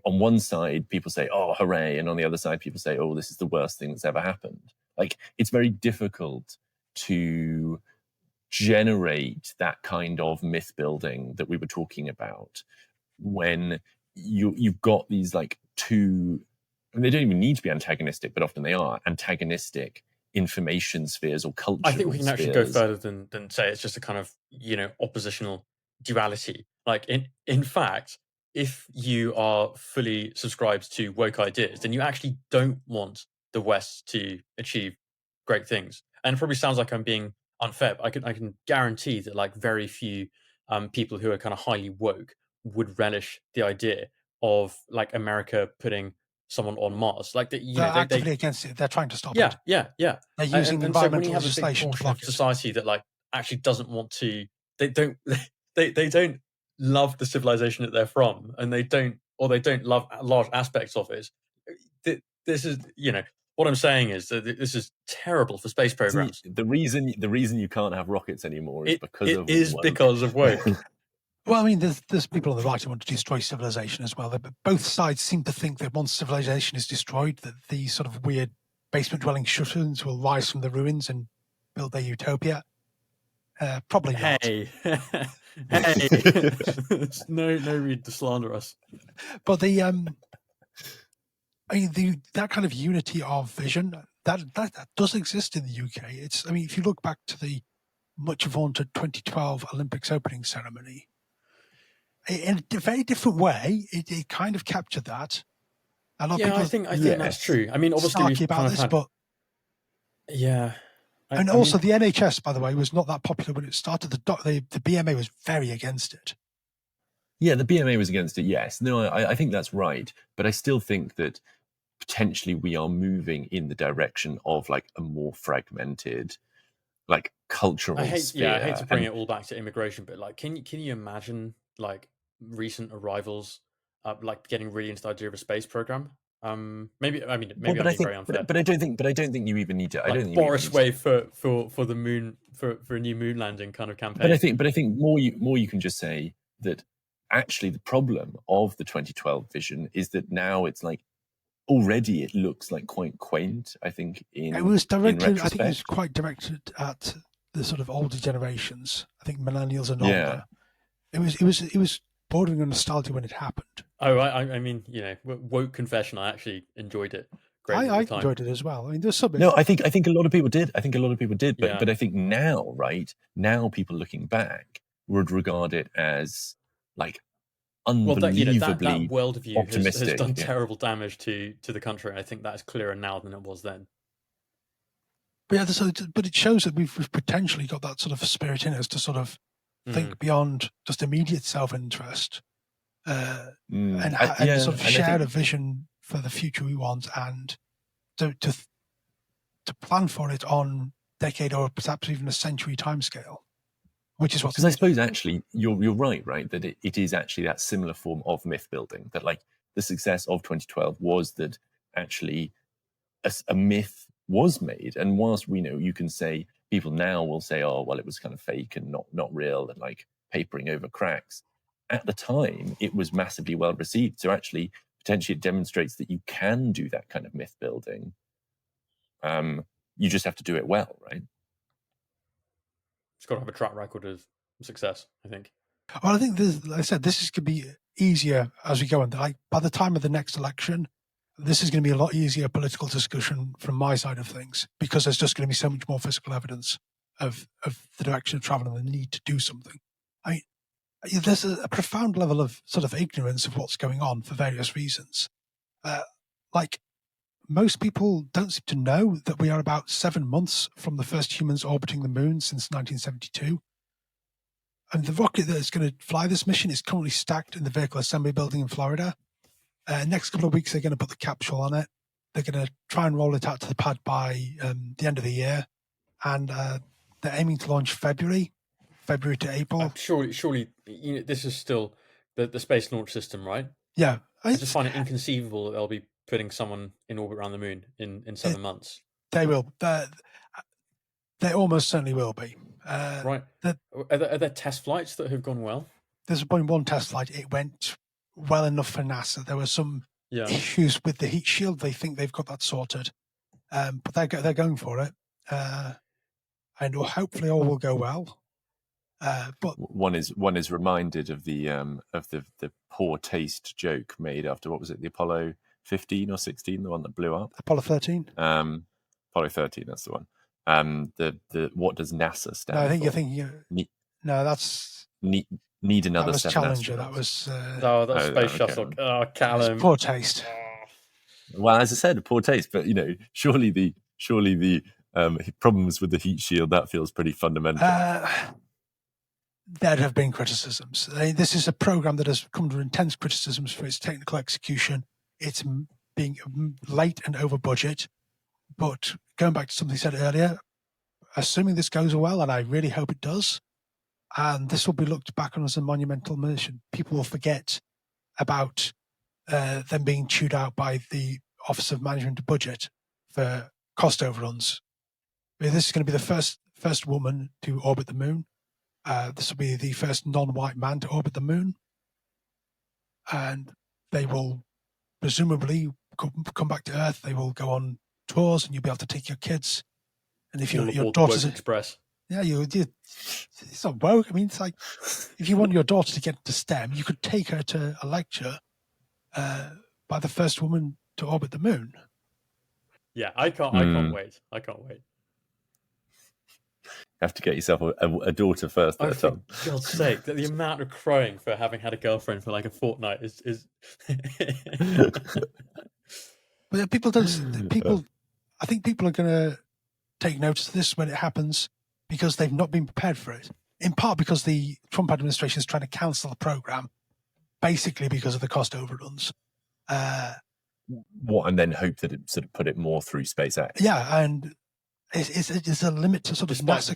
on one side people say, oh, hooray. And on the other side, people say, oh, this is the worst thing that's ever happened. Like, it's very difficult to generate that kind of myth building that we were talking about when you've got these like two, and they don't even need to be antagonistic, but often they are antagonistic information spheres or cultural I think we can spheres. actually go further than say it's just a kind of oppositional duality. Like in fact, if you are fully subscribed to woke ideas, then you actually don't want the West to achieve great things. And it probably sounds like I'm being unfair, but I can guarantee that like very few people who are kind of highly woke would relish the idea of like America putting someone on Mars. Like they're actively against it. They're trying to stop it. Yeah. They're using environmental so when you have legislation a to big portion block of society that like actually doesn't want to, they don't love the civilization that they're from, and they don't love large aspects of it. This is what I'm saying is that this is terrible for space programs. The reason you can't have rockets anymore is because of woke. Well, I mean, there's people on the right who want to destroy civilization as well. But both sides seem to think that once civilization is destroyed, that these sort of weird basement-dwelling shut-ins will rise from the ruins and build their utopia. Probably not. Hey, no reason to slander us. But that kind of unity of vision that does exist in the UK. If you look back to the much vaunted 2012 Olympics opening ceremony, in a very different way, it kind of captured that. A lot of people I think that's true. I mean, obviously, we've about this, but yeah. The NHS, by the way, was not that popular when it started. The BMA was very against it. Yeah, the BMA was against it. Yes, no, I think that's right, but I still think that potentially we are moving in the direction of like a more fragmented, like cultural sphere. I hate to bring it all back to immigration, but like, can you imagine like recent arrivals, like getting really into the idea of a space program? Maybe I'm being very unfair. But I don't think you even need to. Like, I don't think Boris way for the moon for a new moon landing kind of campaign. But I think more you can just say that actually the problem of the 2012 vision is that now it's like already it looks like quite quaint. I think it was directed. I think it was quite directed at the sort of older generations. I think millennials and older. It was bordering on nostalgia when it happened. Oh, I mean, woke confession. I actually enjoyed it. I enjoyed it as well. I mean, there's something. No, I think a lot of people did. But I think now people looking back would regard it as like unbelievably that worldview has optimistic. done terrible damage to the country. I think that is clearer now than it was then. But but it shows that we've potentially got that sort of spirit in us to sort of think beyond just immediate self-interest, and sort of share a vision for the future we want, and to plan for it on decade or perhaps even a century timescale, which is what. Because I suppose actually you're right, that it is actually that similar form of myth building, that like the success of 2012 was that actually a myth was made. And whilst we know, you can say, people now will say, oh well, it was kind of fake and not real and like papering over cracks. At the time it was massively well received, so actually potentially it demonstrates that you can do that kind of myth building. You just have to do it well, right? It's got to have a track record of success, I think. Well, I think like I said, this is going to be easier as we go on. Like by the time of the next election, this is going to be a lot easier political discussion from my side of things, because there's just going to be so much more physical evidence of the direction of travel and the need to do something. I mean, there's a profound level of sort of ignorance of what's going on for various reasons. Like most people don't seem to know that we are about 7 months from the first humans orbiting the moon since 1972. And the rocket that is going to fly this mission is currently stacked in the vehicle assembly building in Florida. Next couple of weeks, they're going to put the capsule on it. They're going to try and roll it out to the pad by the end of the year. And they're aiming to launch February to April. Surely, this is still the space launch system, right? Yeah. I just find it inconceivable that they'll be putting someone in orbit around the moon in 7 months. They will. They almost certainly will be. Right. Are there test flights that have gone well? There's been one test flight. It went well enough for NASA. There were some issues with the heat shield. They think they've got that sorted, but they're going for it, and hopefully all will go well. But one is reminded of the poor taste joke made after, what was it, the Apollo 15 or 16, the one that blew up? Apollo 13. Apollo 13, that's the one. The what does NASA stand for? No, I think you're thinking. No, that's need another. That was 7 Challenger. astronauts. That was. That's Space Shuttle. Oh, Callum. Poor taste. Well, as I said, poor taste. But surely the problems with the heat shield, that feels pretty fundamental. There have been criticisms. This is a program that has come under intense criticisms for its technical execution. It's being late and over budget. But going back to something you said earlier, assuming this goes well, and I really hope it does, and this will be looked back on as a monumental mission. People will forget about them being chewed out by the Office of Management and Budget for cost overruns. This is going to be the first woman to orbit the moon. This will be the first non-white man to orbit the moon. And they will presumably come back to Earth. They will go on tours, and you'll be able to take your kids. And if your daughter's Express, it's not woke. I mean, it's like if you want your daughter to get into STEM, you could take her to a lecture by the first woman to orbit the moon. Yeah, I can't wait. I can't wait. You have to get yourself a daughter first. Oh, for God's sake, the amount of crowing for having had a girlfriend for like a fortnight is. But people don't. I think people are going to take notice of this when it happens, because they've not been prepared for it. In part because the Trump administration is trying to cancel the program, basically because of the cost overruns. And then hope that it sort of put it more through SpaceX. Yeah, and it's a limit to sort of NASA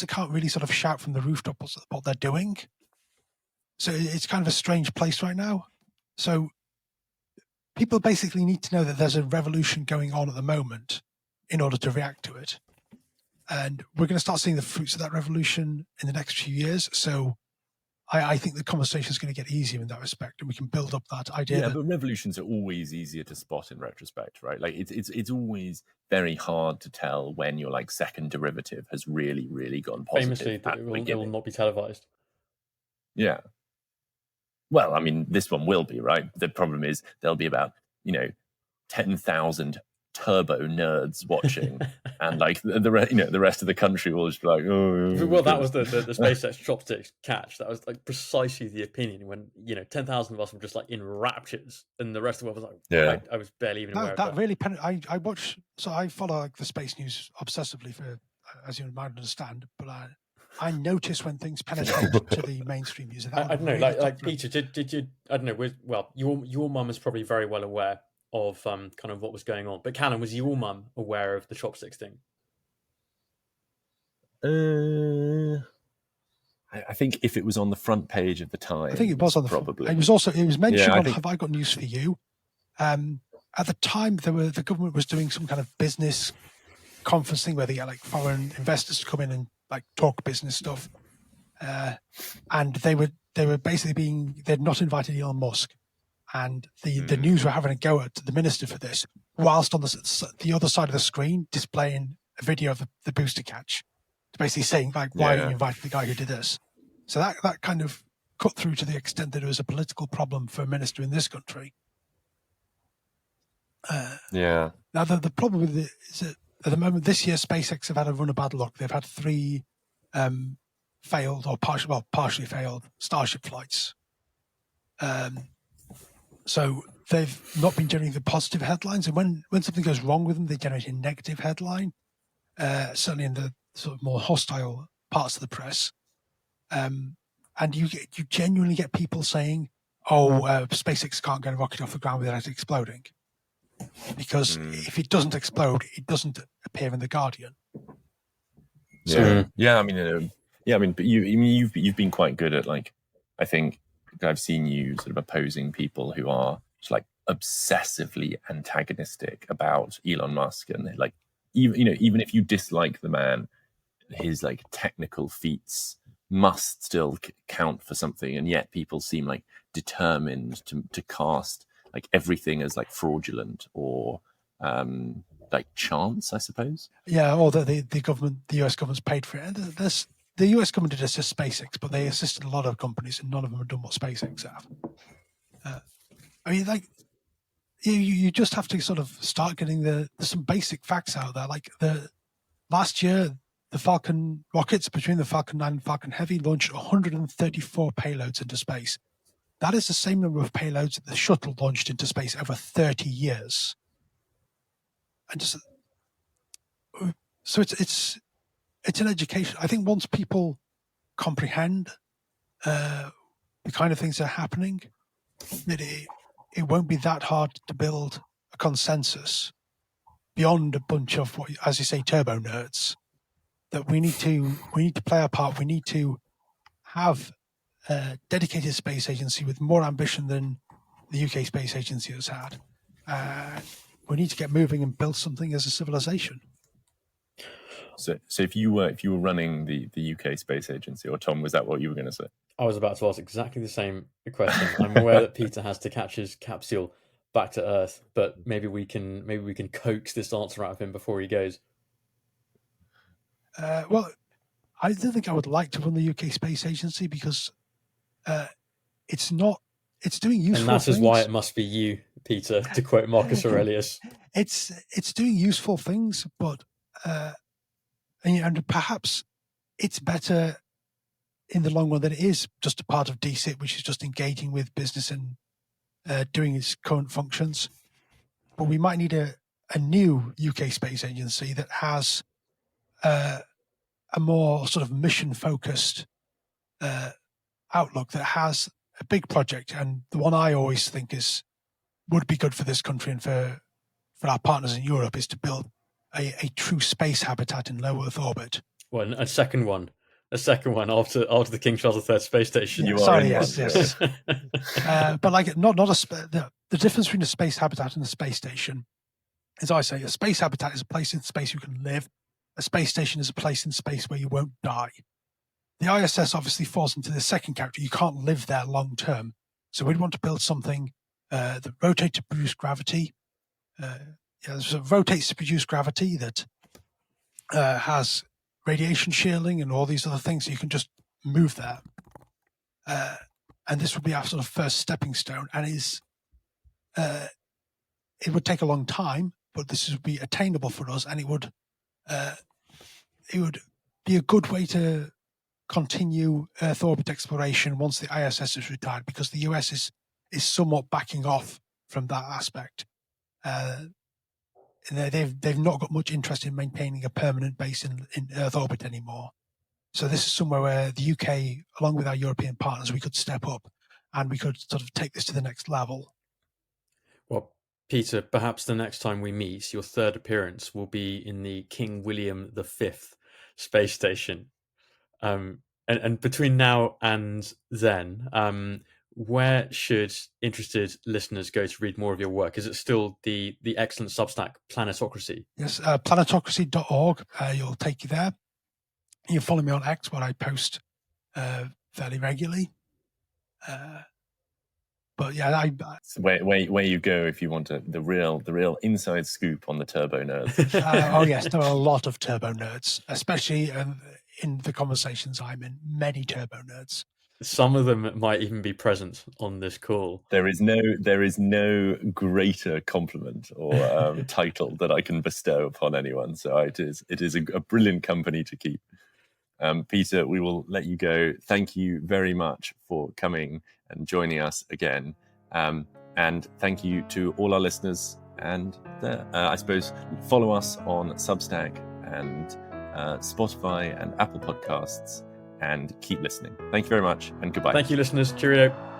can't really sort of shout from the rooftops what they're doing. So it's kind of a strange place right now. So people basically need to know that there's a revolution going on at the moment in order to react to it. And we're going to start seeing the fruits of that revolution in the next few years. So I think the conversation is going to get easier in that respect, and we can build up that idea. Yeah, but revolutions are always easier to spot in retrospect, right? Like it's always very hard to tell when your like second derivative has really, really gone positive. Famously, it will not be televised. Yeah. Well, I mean, this one will be, right? The problem is there'll be about 10,000 turbo nerds watching, and like the rest of the country will just be like, oh. Well, that was the SpaceX chopsticks catch. That was like precisely the opinion when 10,000 of us were just like in raptures, and the rest of the world was like, Yeah. I was barely even aware of That that. really I watch, so I follow like the space news obsessively for, as you might understand, but I notice when things penetrate to the mainstream news. I don't know, like Peter, did you? I don't know. Well, your mum is probably very well aware of kind of what was going on. But Callum, was your mum aware of the chopsticks thing? I think if it was on the front page of the Times, I think it was on the probably. It was mentioned on Have I Got News for You? At the time, the government was doing some kind of business conference thing where they get like foreign investors to come in and like talk business stuff, and they were basically they'd not invited Elon Musk, and the news were having a go at the minister for this, whilst on the other side of the screen displaying a video of the booster catch, basically saying like, why are you inviting the guy who did this? So that kind of cut through to the extent that there was a political problem for a minister in this country. Now the problem with it is that at the moment this year SpaceX have had a run of bad luck. They've had 3 failed or partially failed Starship flights. So they've not been generating the positive headlines, and when something goes wrong with them, they generate a negative headline. Certainly in the sort of more hostile parts of the press, and you genuinely get people saying, SpaceX can't get a rocket off the ground without it exploding, because if it doesn't explode, it doesn't appear in the Guardian. So, but you've been quite good at, like, I think I've seen you sort of opposing people who are just like obsessively antagonistic about Elon Musk, and like even if you dislike the man, his like technical feats must still count for something, and yet people seem like determined to cast like everything as like fraudulent or like chance, I suppose. Yeah, or the government, the US government's paid for it. The US government did assist SpaceX, but they assisted a lot of companies, and none of them have done what SpaceX have. I mean, like, you just have to sort of start getting there's some basic facts out there. Like last year, the Falcon rockets, between the Falcon 9 and Falcon Heavy, launched 134 payloads into space. That is the same number of payloads that the shuttle launched into space over 30 years. And just so it's an education. I think once people comprehend the kind of things that are happening, that it won't be that hard to build a consensus beyond a bunch of, what, as you say, turbo nerds. That we need to play our part. We need to have a dedicated space agency with more ambition than the UK Space Agency has had. We need to get moving and build something as a civilization. So if you were running the UK Space Agency, or Tom, was that what you were going to say? I was about to ask exactly the same question. I'm aware that Peter has to catch his capsule back to Earth, but maybe we can coax this answer out of him before he goes. Well, I don't think I would like to run the UK Space Agency, because it's doing useful things. And that is why it must be you, Peter, to quote Marcus Aurelius. It's doing useful things, but and perhaps it's better in the long run than it is just a part of DSIT, which is just engaging with business and doing its current functions. But we might need a new UK Space Agency that has a more sort of mission-focused outlook, that has a big project. And the one I always think would be good for this country and for our partners in Europe is to build a true space habitat in low Earth orbit. Well, a second one after the King Charles III space station. Yes. But like the difference between a space habitat and a space station, as I say, a space habitat is a place in space you can live. A space station is a place in space where you won't die. The ISS obviously falls into the second category. You can't live there long term. So we'd want to build something that rotates to produce gravity. Rotates to produce gravity, that has radiation shielding and all these other things, so you can just move there. And this would be our sort of first stepping stone, and it would take a long time, but this would be attainable for us, and it would it would be a good way to continue Earth orbit exploration once the ISS is retired, because the US is somewhat backing off from that aspect. They've not got much interest in maintaining a permanent base in Earth orbit anymore. So this is somewhere where the UK, along with our European partners, we could step up and we could sort of take this to the next level. Well, Peter, perhaps the next time we meet, your third appearance will be in the King William V space station. And between now and then, where should interested listeners go to read more of your work? Is it still the excellent Substack Planetocracy? Yes, planetocracy.org. You'll take you there. You follow me on X, where I post fairly regularly. But yeah, where you go if you want the real inside scoop on the turbo nerds. Oh yes, there are a lot of turbo nerds, especially in the conversations I'm in. Many turbo nerds. Some of them might even be present on this call. There is no greater compliment or title that I can bestow upon anyone. So it is a brilliant company to keep. Peter, we will let you go. Thank you very much for coming and joining us again. And thank you to all our listeners. And I suppose follow us on Substack and Spotify and Apple Podcasts, and keep listening. Thank you very much, and goodbye. Thank you, listeners. Cheerio.